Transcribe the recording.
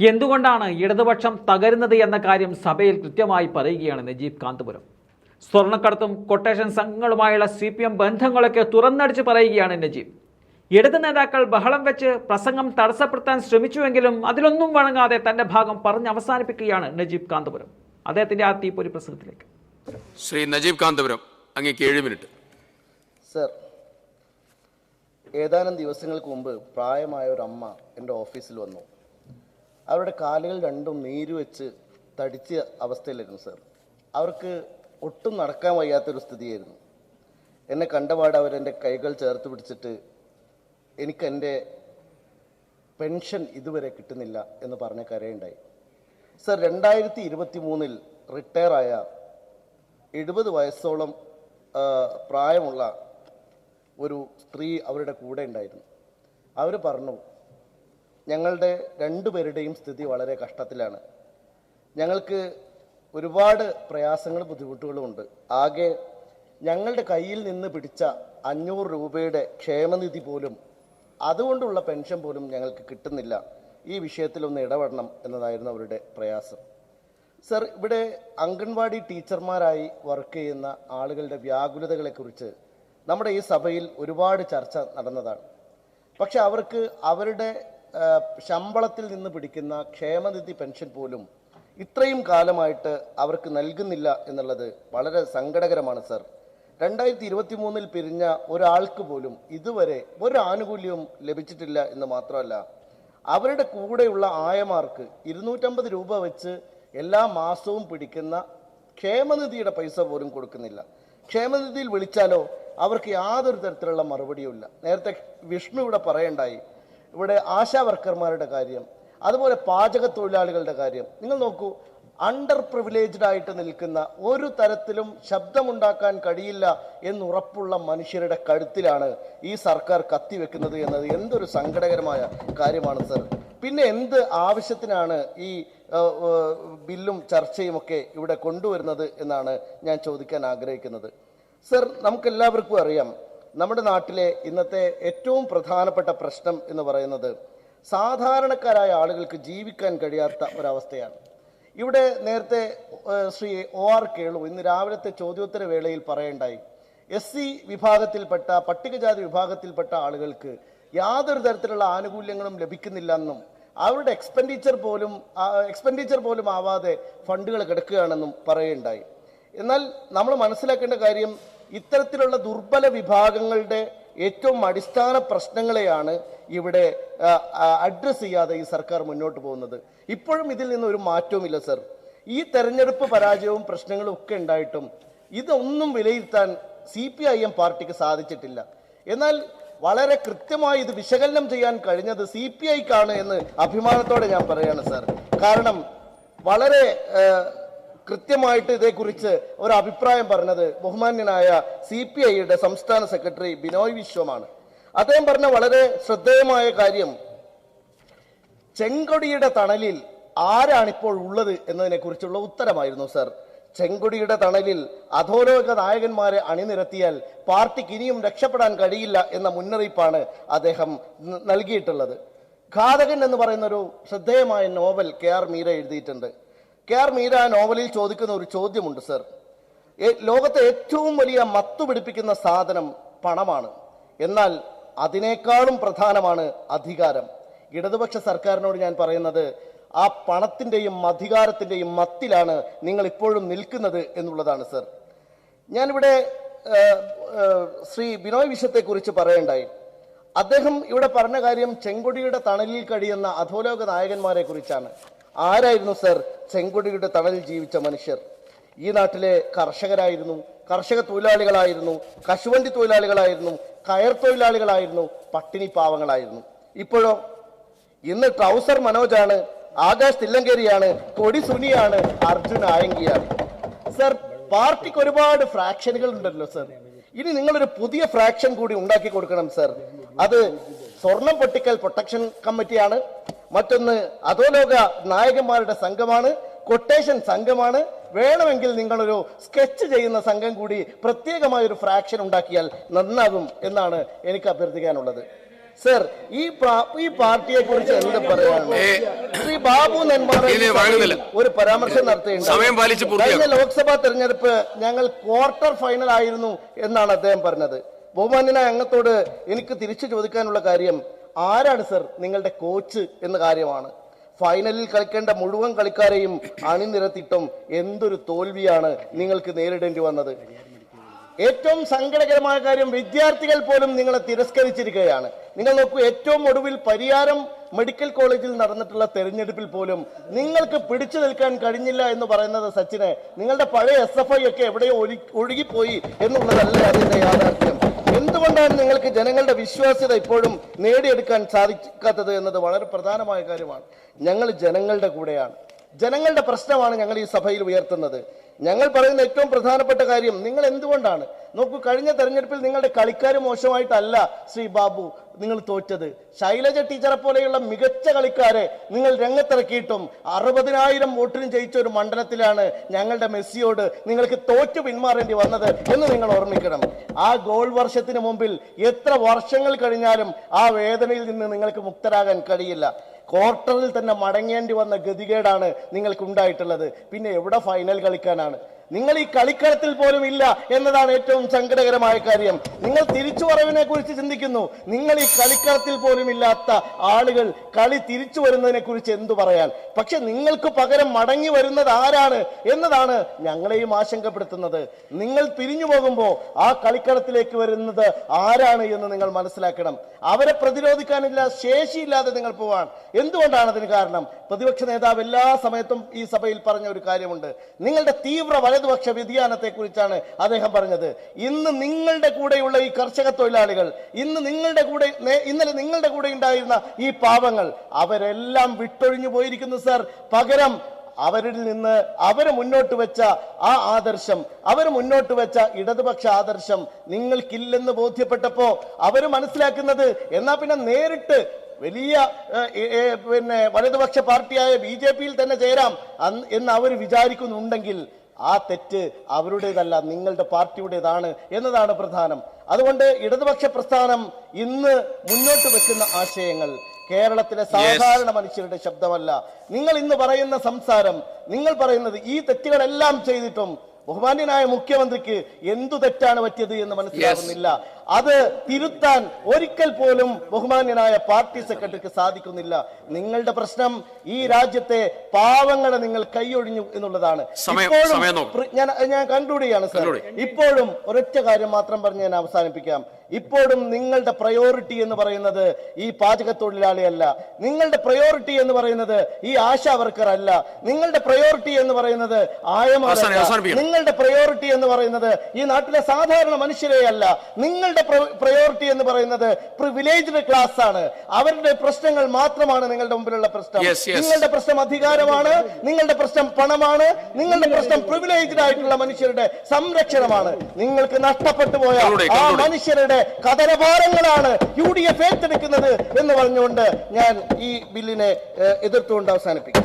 എന്തുകൊണ്ടാണ് ഇടതുപക്ഷം തകരുന്നത് എന്ന കാര്യം സഭയിൽ കൃത്യമായി പറയുകയാണ് നജീബ് കാന്തപുരം. സ്വർണ്ണക്കടത്തും കൊട്ടേഷൻ സംഘങ്ങളുമായുള്ള CPM ബന്ധങ്ങളൊക്കെ തുറന്നടിച്ച് പറയുകയാണ് നജീബ്. ഇടത് നേതാക്കൾ ബഹളം വെച്ച് പ്രസംഗം തടസ്സപ്പെടുത്താൻ ശ്രമിച്ചുവെങ്കിലും അതിലൊന്നും വഴങ്ങാതെ തന്റെ ഭാഗം പറഞ്ഞ് അവസാനിപ്പിക്കുകയാണ് നജീബ് കാന്തപുരം. അദ്ദേഹത്തിന്റെ ആ തീപ്പൊരി പ്രസംഗത്തിലേക്ക്. ശ്രീ നജീബ് കാന്തപുരം, അങ്ങേക്ക് 7 മിനിറ്റ്. സർ, ഏതാനും ദിവസങ്ങൾക്ക് മുമ്പ് പ്രായമായ ഒരു അമ്മ എൻ്റെ ഓഫീസിൽ വന്നു. അവരുടെ കാലുകൾ രണ്ടും നീര് വെച്ച് തടിച്ച അവസ്ഥയിലായിരുന്നു സർ. അവർക്ക് ഒട്ടും നടക്കാൻ വയ്യാത്തൊരു സ്ഥിതിയായിരുന്നു. എന്നെ കണ്ടപാട് അവരെൻ്റെ കൈകൾ ചേർത്ത് പിടിച്ചിട്ട് എനിക്ക് എൻ്റെ പെൻഷൻ ഇതുവരെ കിട്ടുന്നില്ല എന്ന് പറഞ്ഞ കരയുണ്ടായി. സർ, 2023 റിട്ടയറായ 70 വയസ്സോളം പ്രായമുള്ള ഒരു സ്ത്രീ അവരുടെ കൂടെ ഉണ്ടായിരുന്നു. അവർ പറഞ്ഞു, ഞങ്ങളുടെ രണ്ടുപേരുടെയും സ്ഥിതി വളരെ കഷ്ടത്തിലാണ്. ഞങ്ങൾക്ക് ഒരുപാട് പ്രയാസങ്ങളും ബുദ്ധിമുട്ടുകളും ഉണ്ട്. ആകെ ഞങ്ങളുടെ കയ്യിൽ നിന്ന് പിടിച്ച 500 രൂപയുടെ ക്ഷേമനിധി പോലും, അതുകൊണ്ടുള്ള പെൻഷൻ പോലും ഞങ്ങൾക്ക് കിട്ടുന്നില്ല. ഈ വിഷയത്തിലൊന്ന് ഇടപെടണം എന്നതായിരുന്നു അവരുടെ പ്രയാസം. സർ, ഇവിടെ അംഗൻവാടി ടീച്ചർമാരായി വർക്ക് ചെയ്യുന്ന ആളുകളുടെ വ്യാകുലതകളെക്കുറിച്ച് നമ്മുടെ ഈ സഭയിൽ ഒരുപാട് ചർച്ച നടന്നതാണ്. പക്ഷെ അവർക്ക് അവരുടെ ശമ്പളത്തിൽ നിന്ന് പിടിക്കുന്ന ക്ഷേമനിധി പെൻഷൻ പോലും ഇത്രയും കാലമായിട്ട് അവർക്ക് നൽകുന്നില്ല എന്നുള്ളത് വളരെ സങ്കടകരമാണ് സർ. 2023 പിരിഞ്ഞ ഒരാൾക്ക് പോലും ഇതുവരെ ഒരു ആനുകൂല്യവും ലഭിച്ചിട്ടില്ല എന്ന് മാത്രമല്ല, അവരുടെ കൂടെയുള്ള ആയമാർക്ക് 250 രൂപ വെച്ച് എല്ലാ മാസവും പിടിക്കുന്ന ക്ഷേമനിധിയുടെ പൈസ പോലും കൊടുക്കുന്നില്ല. ക്ഷേമനിധിയിൽ വിളിച്ചാലോ അവർക്ക് യാതൊരു തരത്തിലുള്ള മറുപടിയുമില്ല. നേരത്തെ വിഷ്ണു ഇവിടെ പറയണ്ടായി, ഇവിടെ ആശാ വർക്കർമാരുടെ കാര്യം, അതുപോലെ പാചക തൊഴിലാളികളുടെ കാര്യം. നിങ്ങൾ നോക്കൂ, അണ്ടർ പ്രിവിലേജ്ഡ് ആയിട്ട് നിൽക്കുന്ന, ഒരു തരത്തിലും ശബ്ദമുണ്ടാക്കാൻ കഴിയില്ല എന്നുറപ്പുള്ള മനുഷ്യരുടെ കഴുത്തിലാണ് ഈ സർക്കാർ കത്തിവെക്കുന്നത് എന്നത് എന്തൊരു സങ്കടകരമായ കാര്യമാണ് സർ. പിന്നെ എന്ത് ആവശ്യത്തിനാണ് ഈ ബില്ലും ചർച്ചയും ഒക്കെ ഇവിടെ കൊണ്ടുവരുന്നത് എന്നാണ് ഞാൻ ചോദിക്കാൻ ആഗ്രഹിക്കുന്നത്. സർ, നമുക്കെല്ലാവർക്കും അറിയാം, നമ്മുടെ നാട്ടിലെ ഇന്നത്തെ ഏറ്റവും പ്രധാനപ്പെട്ട പ്രശ്നം എന്ന് പറയുന്നത് സാധാരണക്കാരായ ആളുകൾക്ക് ജീവിക്കാൻ കഴിയാത്ത ഒരവസ്ഥയാണ്. ഇവിടെ നേരത്തെ ശ്രീ OR കേളു ഇന്ന് രാവിലത്തെ ചോദ്യോത്തര വേളയിൽ പറയണ്ടായി, SC വിഭാഗത്തിൽപ്പെട്ട പട്ടികജാതി വിഭാഗത്തിൽപ്പെട്ട ആളുകൾക്ക് യാതൊരു തരത്തിലുള്ള ആനുകൂല്യങ്ങളും ലഭിക്കുന്നില്ല എന്നും അവരുടെ എക്സ്പെൻഡിച്ചർ പോലും ആവാതെ ഫണ്ടുകൾ കിടക്കുകയാണെന്നും പറയുകയുണ്ടായി. എന്നാൽ നമ്മൾ മനസ്സിലാക്കേണ്ട കാര്യം, ഇത്തരത്തിലുള്ള ദുർബല വിഭാഗങ്ങളുടെ ഏറ്റവും അടിസ്ഥാന പ്രശ്നങ്ങളെയാണ് ഇവിടെ അഡ്രസ് ചെയ്യാതെ ഈ സർക്കാർ മുന്നോട്ട് പോകുന്നത്. ഇപ്പോഴും ഇതിൽ നിന്ന് ഒരു മാറ്റവുമില്ല സർ. ഈ തെരഞ്ഞെടുപ്പ് പരാജയവും പ്രശ്നങ്ങളും ഒക്കെ ഉണ്ടായിട്ടും ഇതൊന്നും വിലയിരുത്താൻ CPIM പാർട്ടിക്ക് സാധിച്ചിട്ടില്ല. എന്നാൽ വളരെ കൃത്യമായി ഇത് വിശകലനം ചെയ്യാൻ കഴിഞ്ഞത് CPIക്കാണ് എന്ന് അഭിമാനത്തോടെ ഞാൻ പറയുകയാണ് സർ. കാരണം വളരെ കൃത്യമായിട്ട് ഇതേക്കുറിച്ച് ഒരു അഭിപ്രായം പറഞ്ഞത് ബഹുമാന്യനായ CPIയുടെ സംസ്ഥാന സെക്രട്ടറി ബിനോയ് വിശ്വമാണ്. അദ്ദേഹം പറഞ്ഞ വളരെ ശ്രദ്ധേയമായ കാര്യം, ചെങ്കൊടിയുടെ തണലിൽ ആരാണിപ്പോൾ ഉള്ളത് എന്നതിനെ കുറിച്ചുള്ള ഉത്തരമായിരുന്നു സർ. ചെങ്കൊടിയുടെ തണലിൽ അധോലോക നായകന്മാരെ അണിനിരത്തിയാൽ പാർട്ടിക്ക് ഇനിയും രക്ഷപ്പെടാൻ കഴിയില്ല എന്ന മുന്നറിയിപ്പാണ് അദ്ദേഹം നൽകിയിട്ടുള്ളത്. ഘാതകൻ എന്ന് പറയുന്ന ഒരു ശ്രദ്ധേയമായ നോവൽ KR മീര എഴുതിയിട്ടുണ്ട്. KR മീര ആ നോവലിൽ ചോദിക്കുന്ന ഒരു ചോദ്യമുണ്ട് സർ. ലോകത്തെ ഏറ്റവും വലിയ മത്തു പിടിപ്പിക്കുന്ന സാധനം പണമാണ്, എന്നാൽ അതിനേക്കാളും പ്രധാനമാണ് അധികാരം. ഇടതുപക്ഷ സർക്കാരിനോട് ഞാൻ പറയുന്നത്, ആ പണത്തിന്റെയും അധികാരത്തിന്റെയും മത്തിലാണ് നിങ്ങൾ ഇപ്പോഴും നിൽക്കുന്നത് എന്നുള്ളതാണ് സർ. ഞാനിവിടെ ശ്രീ ബിനോയ് വിശ്വത്തെക്കുറിച്ച് പറയണ്ടായി. അദ്ദേഹം ഇവിടെ പറഞ്ഞ കാര്യം ചെങ്കൊടിയുടെ തണലിൽ കഴിയുന്ന അധോലോക നായകന്മാരെ കുറിച്ചാണ്. ആരായിരുന്നു സർ ചെങ്കൊടിയുടെ തണലിൽ ജീവിച്ച മനുഷ്യർ? ഈ നാട്ടിലെ കർഷകരായിരുന്നു, കർഷക തൊഴിലാളികളായിരുന്നു, കശുവണ്ടി തൊഴിലാളികളായിരുന്നു, കയർ തൊഴിലാളികളായിരുന്നു, പട്ടിണി പാവങ്ങളായിരുന്നു. ഇപ്പോഴോ ഇന്ന് ട്രൗസർ മനോജാണ്, ആകാശ് തില്ലങ്കേരിയാണ്, കൊടി സുനിയാണ്, അർജുൻ ആയങ്കിയാണ്. സർ, പാർട്ടിക്ക് ഒരുപാട് ഫ്രാക്ഷനുകൾ ഉണ്ടല്ലോ സർ. ഇനി നിങ്ങളൊരു പുതിയ ഫ്രാക്ഷൻ കൂടി ഉണ്ടാക്കി കൊടുക്കണം സർ. അത് സ്വർണം പൊട്ടിക്കൽ പ്രൊട്ടക്ഷൻ കമ്മിറ്റിയാണ്, മറ്റൊന്ന് അധോലോക നായകന്മാരുടെ സംഘമാണ്, കൊട്ടേഷൻ സംഘമാണ്. വേണമെങ്കിൽ നിങ്ങളൊരു സ്കെച്ച് ചെയ്യുന്ന സംഘം കൂടി പ്രത്യേകമായ ഒരു ഫ്രാക്ഷൻ ഉണ്ടാക്കിയാൽ നന്നാകും എന്നാണ് എനിക്ക് അഭ്യർത്ഥിക്കാനുള്ളത്. സർ, ഈ പാർട്ടിയെ കുറിച്ച് എന്ത് പറയാനാണ്? ശ്രീ ബാബു നെന്മാറ ഒരു പരാമർശം നടത്തുകയുണ്ടായി. കഴിഞ്ഞ ലോക്സഭാ തെരഞ്ഞെടുപ്പ് ഞങ്ങൾ ക്വാർട്ടർ ഫൈനൽ ആയിരുന്നു എന്നാണ് അദ്ദേഹം പറഞ്ഞത്. ബഹുമാന്യനായ അംഗത്തോട് എനിക്ക് തിരിച്ചു ചോദിക്കാനുള്ള കാര്യം, ആരാണ് സർ നിങ്ങളുടെ കോച്ച് എന്ന കാര്യമാണ്. ഫൈനലിൽ കളിക്കേണ്ട മുഴുവൻ കളിക്കാരെയും അണിനിരത്തിയിട്ടും എന്തൊരു തോൽവിയാണ് നിങ്ങൾക്ക് നേരിടേണ്ടി വന്നത്. ഏറ്റവും സങ്കടകരമായ കാര്യം, വിദ്യാർത്ഥികൾ പോലും നിങ്ങളെ തിരസ്കരിച്ചിരിക്കുകയാണ്. നിങ്ങൾ നോക്കൂ, ഏറ്റവും ഒടുവിൽ പരിയാരം മെഡിക്കൽ കോളേജിൽ നടന്നിട്ടുള്ള തെരഞ്ഞെടുപ്പിൽ പോലും നിങ്ങൾക്ക് പിടിച്ചു നിൽക്കാൻ കഴിഞ്ഞില്ല എന്ന് പറയുന്നത് സച്ചിനെ, നിങ്ങളുടെ പഴയ SFI ഒക്കെ എവിടെയോ ഒഴുകിപ്പോയി എന്നുള്ളതല്ലേ അതിന്റെ യാഥാർത്ഥ്യം. എന്തുകൊണ്ടാണ് നിങ്ങൾക്ക് ജനങ്ങളുടെ വിശ്വാസ്യത ഇപ്പോഴും നേടിയെടുക്കാൻ സാധിക്കാത്തത് എന്നത് വളരെ പ്രധാനമായ കാര്യമാണ്. ഞങ്ങൾ ജനങ്ങളുടെ കൂടെയാണ്. ജനങ്ങളുടെ പ്രശ്നമാണ് ഞങ്ങൾ ഈ സഭയിൽ ഉയർത്തുന്നത്. ഞങ്ങൾ പറയുന്ന ഏറ്റവും പ്രധാനപ്പെട്ട കാര്യം, നിങ്ങൾ എന്തുകൊണ്ടാണ് നോക്കൂ, കഴിഞ്ഞ തെരഞ്ഞെടുപ്പിൽ നിങ്ങളുടെ കളിക്കാർ മോശമായിട്ടല്ല ശ്രീ ബാബു നിങ്ങൾ തോറ്റത്. ശൈലജ ടീച്ചറെ പോലെയുള്ള മികച്ച കളിക്കാരെ നിങ്ങൾ രംഗത്തിറക്കിയിട്ടും 60,000 വോട്ടിന് ജയിച്ച ഒരു മണ്ഡലത്തിലാണ് ഞങ്ങളുടെ മെസ്സിയോട് നിങ്ങൾക്ക് തോറ്റു പിന്മാറേണ്ടി വന്നത് എന്ന് നിങ്ങൾ ഓർമ്മിക്കണം. ആ ഗോൾ വർഷത്തിന് മുമ്പിൽ എത്ര വർഷങ്ങൾ കഴിഞ്ഞാലും ആ വേദനയിൽ നിന്ന് നിങ്ങൾക്ക് മുക്തരാകാൻ കഴിയില്ല. ക്വാർട്ടറിൽ തന്നെ മടങ്ങേണ്ടി വന്ന ഗതികേടാണ് നിങ്ങൾക്ക് ഉണ്ടായിട്ടുള്ളത്. പിന്നെ എവിടെ ഫൈനൽ കളിക്കാനാണ്? നിങ്ങൾ ഈ കളിക്കളത്തിൽ പോലും ഇല്ല എന്നതാണ് ഏറ്റവും സങ്കടകരമായ കാര്യം. നിങ്ങൾ തിരിച്ചുവരവിനെ കുറിച്ച് ചിന്തിക്കുന്നു, നിങ്ങൾ ഈ കളിക്കളത്തിൽ പോലും ഇല്ലാത്ത ആളുകൾ കളി തിരിച്ചു വരുന്നതിനെ കുറിച്ച് എന്തു പറയാൻ? പക്ഷെ നിങ്ങൾക്ക് പകരം മടങ്ങി വരുന്നത് ആരാണ് എന്നതാണ് ഞങ്ങളെയും ആശങ്കപ്പെടുത്തുന്നത്. നിങ്ങൾ പിരിഞ്ഞു പോകുമ്പോൾ ആ കളിക്കളത്തിലേക്ക് വരുന്നത് ആരാണ് എന്ന് നിങ്ങൾ മനസ്സിലാക്കണം. അവരെ പ്രതിരോധിക്കാനില്ല, ശേഷിയില്ലാതെ നിങ്ങൾ പോവാൻ. എന്തുകൊണ്ടാണ് അതിന് കാരണം? പ്രതിപക്ഷ നേതാവ് എല്ലാ സമയത്തും ഈ സഭയിൽ പറഞ്ഞ ഒരു കാര്യമുണ്ട്. നിങ്ങളുടെ തീവ്ര വലതുപക്ഷ വ്യതിയാനത്തെ കുറിച്ചാണ് അദ്ദേഹം പറഞ്ഞത്. ഇന്ന് നിങ്ങളുടെ കൂടെയുള്ള ഈ കർഷക തൊഴിലാളികൾ, ഇന്നലെ നിങ്ങളുടെ കൂടെ ഉണ്ടായിരുന്ന ഈ പാവങ്ങൾ, അവരെല്ലാം വിട്ടൊഴിഞ്ഞു പോയിരിക്കുന്നു സർ. പകരം അവരിൽ നിന്ന് അവര് മുന്നോട്ട് വെച്ച ആ ആദർശം, അവര് മുന്നോട്ട് വെച്ച ഇടതുപക്ഷ ആദർശം നിങ്ങൾക്കില്ലെന്ന് ബോധ്യപ്പെട്ടപ്പോ അവര് മനസ്സിലാക്കുന്നത്, എന്നാ പിന്നെ നേരിട്ട് വലിയ വലതുപക്ഷ പാർട്ടിയായ BJP-യിൽ തന്നെ ചേരാം എന്ന് അവർ വിചാരിക്കുന്നുണ്ടെങ്കിൽ ആ തെറ്റ് അവരുടേതല്ല, നിങ്ങളുടെ പാർട്ടിയുടേതാണ് എന്നതാണ് പ്രധാനം. അതുകൊണ്ട് ഇടതുപക്ഷ പ്രസ്ഥാനം ഇന്ന് മുന്നോട്ട് വെക്കുന്ന ആശയങ്ങൾ കേരളത്തിലെ സാധാരണ മനുഷ്യരുടെ ശബ്ദമല്ല. നിങ്ങൾ ഇന്ന് പറയുന്ന സംസാരം, നിങ്ങൾ പറയുന്നത് ഈ തെറ്റുകളെല്ലാം ചെയ്തിട്ടും ബഹുമാന്യനായ മുഖ്യമന്ത്രിക്ക് എന്തു തെറ്റാണ് പറ്റിയത് എന്ന് മനസ്സിലാകുന്നില്ല. അത് തിരുത്താൻ ഒരിക്കൽ പോലും ബഹുമാന്യനായ പാർട്ടി സെക്രട്ടറിക്ക് സാധിക്കുന്നില്ല. നിങ്ങളുടെ പ്രശ്നം ഈ രാജ്യത്തെ പാവങ്ങളെ നിങ്ങൾ കൈയൊഴിഞ്ഞു എന്നുള്ളതാണ്. ഞാൻ കൺക്ലൂഡ് ചെയ്യാണ് സർ. ഇപ്പോഴും ഒരൊറ്റ കാര്യം മാത്രം പറഞ്ഞ് ഞാൻ അവസാനിപ്പിക്കാം. ഇപ്പോഴും നിങ്ങളുടെ പ്രയോറിറ്റി എന്ന് പറയുന്നത് ഈ പാചക തൊഴിലാളിയല്ല, നിങ്ങളുടെ പ്രയോറിറ്റി എന്ന് പറയുന്നത് ഈ ആശാ വർക്കർ അല്ല, നിങ്ങളുടെ പ്രയോറിറ്റി എന്ന് പറയുന്നത് ആയമാരല്ല, നിങ്ങളുടെ പ്രയോറിറ്റി എന്ന് പറയുന്നത് ഈ നാട്ടിലെ സാധാരണ മനുഷ്യരെ അല്ല. നിങ്ങളുടെ പ്രയോറിറ്റി എന്ന് പറയുന്നത് പ്രിവിലേജ്ഡ് ക്ലാസ് ആണ്. അവരുടെ പ്രശ്നങ്ങൾ മാത്രമാണ് നിങ്ങളുടെ മുമ്പിലുള്ള പ്രശ്നം. നിങ്ങളുടെ പ്രശ്നം അധികാരമാണ്, നിങ്ങളുടെ പ്രശ്നം പണമാണ്, നിങ്ങളുടെ പ്രശ്നം പ്രിവിലേജ്ഡ് ആയിട്ടുള്ള മനുഷ്യരുടെ സംരക്ഷണമാണ്. നിങ്ങൾക്ക് നഷ്ടപ്പെട്ടു പോയ ആ മനുഷ്യരുടെ കടഭാരങ്ങളാണ് UDF ഏറ്റെടുക്കുന്നത് എന്ന് പറഞ്ഞുകൊണ്ട് ഞാൻ ഈ ബില്ലിനെ എതിർത്തുകൊണ്ട് അവസാനിപ്പിക്കും.